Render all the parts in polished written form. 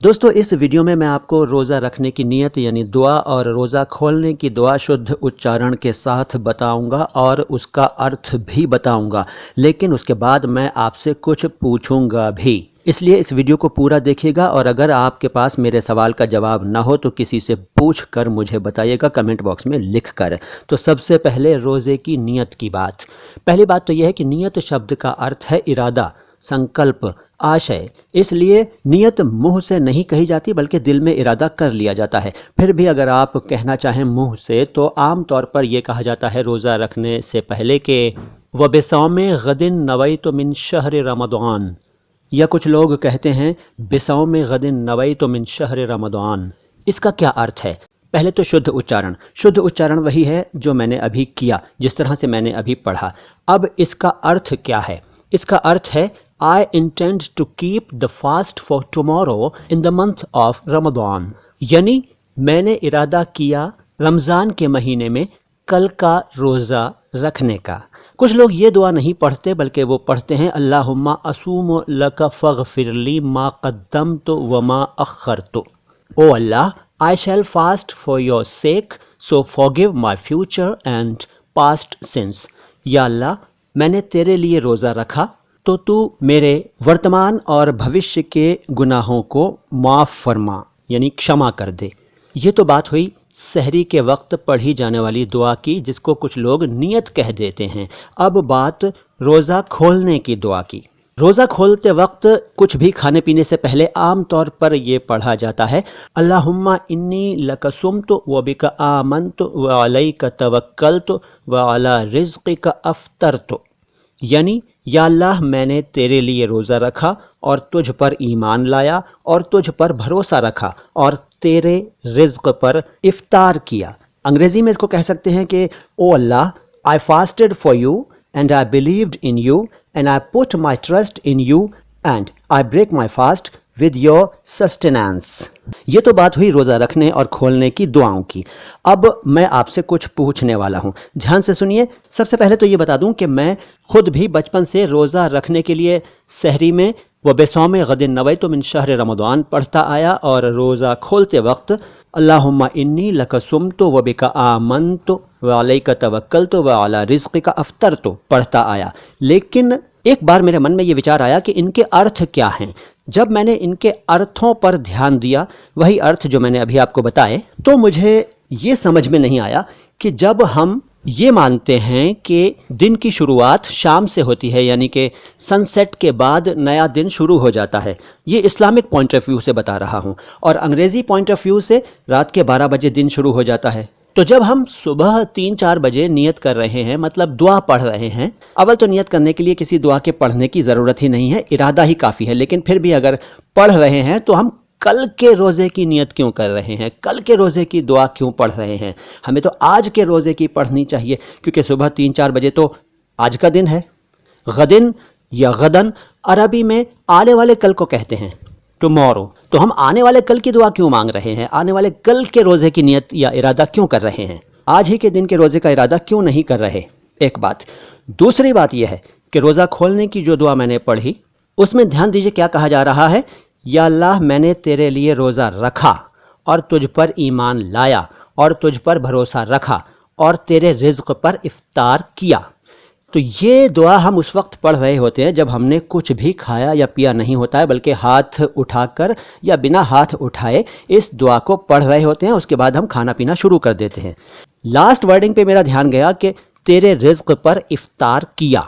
दोस्तों इस वीडियो में मैं आपको रोज़ा रखने की नीयत यानी दुआ और रोज़ा खोलने की दुआ शुद्ध उच्चारण के साथ बताऊंगा और उसका अर्थ भी बताऊंगा, लेकिन उसके बाद मैं आपसे कुछ पूछूंगा भी, इसलिए इस वीडियो को पूरा देखिएगा। और अगर आपके पास मेरे सवाल का जवाब ना हो तो किसी से पूछ कर मुझे बताइएगा कमेंट बॉक्स में लिख कर। तो सबसे पहले रोज़े की नीयत की बात। पहली बात तो यह है कि नीयत शब्द का अर्थ है इरादा, संकल्प, आशय। इसलिए नियत मुंह से नहीं कही जाती बल्कि दिल में इरादा कर लिया जाता है। फिर भी अगर आप कहना चाहें मुंह से तो आम तौर पर यह कहा जाता है रोज़ा रखने से पहले कि वबिसौमे गदिन नवैतु मिन शहर रमज़ान, या कुछ लोग कहते हैं बिसौमे गदिन नवैतु मिन शहर रमज़ान। इसका क्या अर्थ है? पहले तो शुद्ध उच्चारण। शुद्ध उच्चारण वही है जो मैंने अभी किया, जिस तरह से मैंने अभी पढ़ा। अब इसका अर्थ क्या है? इसका अर्थ है I intend to keep the fast for tomorrow in the month of Ramadan। यानी मैंने इरादा किया रमज़ान के महीने में कल का रोज़ा रखने का। कुछ लोग ये दुआ नहीं पढ़ते बल्कि वो पढ़ते हैं अल्लाहुम्मा असूमु लका फ़ग़फ़िरली मा क़द्दमतु व मा अख़्ख़रतु। ओ अल्लाह, I shall fast for your sake, so forgive my future and past sins। या अल्लाह, मैंने तेरे लिए रोज़ा रखा तो तू मेरे वर्तमान और भविष्य के गुनाहों को माफ़ फरमा, यानी क्षमा कर दे। ये तो बात हुई सहरी के वक्त पढ़ी जाने वाली दुआ की, जिसको कुछ लोग नियत कह देते हैं। अब बात रोज़ा खोलने की दुआ की। रोज़ा खोलते वक्त कुछ भी खाने पीने से पहले आम तौर पर ये पढ़ा जाता है अल्लाहुम्मा इन्नी लका सुम्तु व बिका आमन्तु व अलैका तवक्कलतु व अला रिज़्क़िका अफ़्तरतु। यानी या अल्लाह, मैंने तेरे लिए रोज़ा रखा और तुझ पर ईमान लाया और तुझ पर भरोसा रखा और तेरे रिज़्क़ पर इफ्तार किया। अंग्रेज़ी में इसको कह सकते हैं कि ओ अल्लाह, I fasted for you and I believed in you and I put my trust in you and I break my fast with your sustenance. ये तो बात हुई रोज़ा रखने और खोलने की दुआओं की। अब मैं आपसे कुछ पूछने वाला हूँ, ध्यान से सुनिए। सबसे पहले तो ये बता दूँ कि मैं खुद भी बचपन से रोज़ा रखने के लिए सहरी में व बेसौमे गदिन नवैतु मिन शहर रमज़ान पढ़ता आया और रोज़ा खोलते वक्त अल्लाहुम्मा इन्नी लका सुम्तु व बिका आमन्तु व अलैका तवक्कलतु व अला रिज़्क़िका अफ़्तरतु पढ़ता आया। लेकिन एक बार मेरे मन में ये विचार आया कि इनके अर्थ क्या हैं। जब मैंने इनके अर्थों पर ध्यान दिया, वही अर्थ जो मैंने अभी आपको बताए, तो मुझे ये समझ में नहीं आया कि जब हम ये मानते हैं कि दिन की शुरुआत शाम से होती है, यानी कि सनसेट के बाद नया दिन शुरू हो जाता है, ये इस्लामिक पॉइंट ऑफ व्यू से बता रहा हूँ, और अंग्रेज़ी पॉइंट ऑफ व्यू से रात के 12 बजे दिन शुरू हो जाता है। तो जब हम सुबह 3-4 बजे नियत कर रहे हैं, मतलब दुआ पढ़ रहे हैं, अव्वल तो नियत करने के लिए किसी दुआ के पढ़ने की ज़रूरत ही नहीं है, इरादा ही काफ़ी है। लेकिन फिर भी अगर पढ़ रहे हैं तो हम कल के रोज़े की नियत क्यों कर रहे हैं? कल के रोज़े की दुआ क्यों पढ़ रहे हैं? हमें तो आज के रोज़े की पढ़नी चाहिए, क्योंकि सुबह 3-4 बजे तो आज का दिन है। गदिन या गदन अरबी में आने वाले कल को कहते हैं, टुमारो। तो हम आने वाले कल की दुआ क्यों मांग रहे हैं? आने वाले कल के रोज़े की नियत या इरादा क्यों कर रहे हैं? आज ही के दिन के रोज़े का इरादा क्यों नहीं कर रहे? एक बात। दूसरी बात यह है कि रोज़ा खोलने की जो दुआ मैंने पढ़ी, उसमें ध्यान दीजिए क्या कहा जा रहा है। या अल्लाह, मैंने तेरे लिए रोज़ा रखा और तुझ पर ईमान लाया और तुझ पर भरोसा रखा और तेरे रिज़्क़ पर इफ्तार किया। तो ये दुआ हम उस वक्त पढ़ रहे होते हैं जब हमने कुछ भी खाया या पिया नहीं होता है, बल्कि हाथ उठाकर या बिना हाथ उठाए इस दुआ को पढ़ रहे होते हैं। उसके बाद हम खाना पीना शुरू कर देते हैं। लास्ट वर्डिंग पे मेरा ध्यान गया कि तेरे रिज़्क़ पर इफ्तार किया,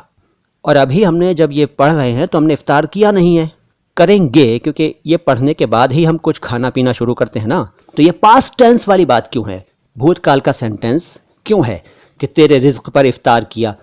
और अभी हमने जब ये पढ़ रहे हैं तो हमने इफ्तार किया नहीं है, करेंगे, क्योंकि ये पढ़ने के बाद ही हम कुछ खाना पीना शुरू करते हैं ना। तो ये पास्ट टेंस वाली बात क्यों है? भूतकाल का सेंटेंस क्यों है कि तेरे रिज़्क़ पर इफ्तार किया?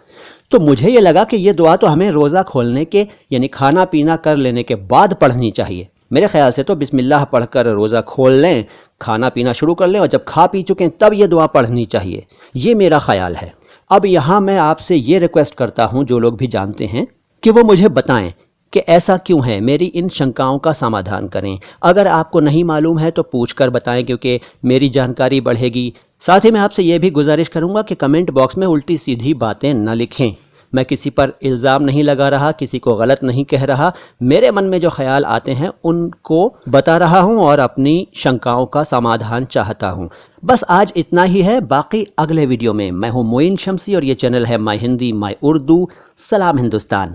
तो मुझे ये लगा कि ये दुआ तो हमें रोज़ा खोलने के यानी खाना पीना कर लेने के बाद पढ़नी चाहिए। मेरे ख्याल से तो बिस्मिल्लाह पढ़कर रोज़ा खोल लें, खाना पीना शुरू कर लें, और जब खा पी चुके हैं तब ये दुआ पढ़नी चाहिए। ये मेरा ख्याल है। अब यहाँ मैं आपसे ये रिक्वेस्ट करता हूँ, जो लोग भी जानते हैं, कि वो मुझे बताएं कि ऐसा क्यों है। मेरी इन शंकाओं का समाधान करें। अगर आपको नहीं मालूम है तो पूछ कर बताएं, क्योंकि मेरी जानकारी बढ़ेगी। साथ ही मैं आपसे ये भी गुजारिश करूंगा कि कमेंट बॉक्स में उल्टी सीधी बातें न लिखें। میں کسی پر الزام نہیں لگا رہا، کسی کو غلط نہیں کہہ رہا، میرے من میں جو خیال آتے ہیں ان کو بتا رہا ہوں اور اپنی شنکاؤں کا سمادھان چاہتا ہوں۔ بس آج اتنا ہی ہے، باقی اگلے ویڈیو میں۔ میں ہوں معین شمسی اور یہ چینل ہے مائی ہندی مائی اردو۔ سلام ہندوستان۔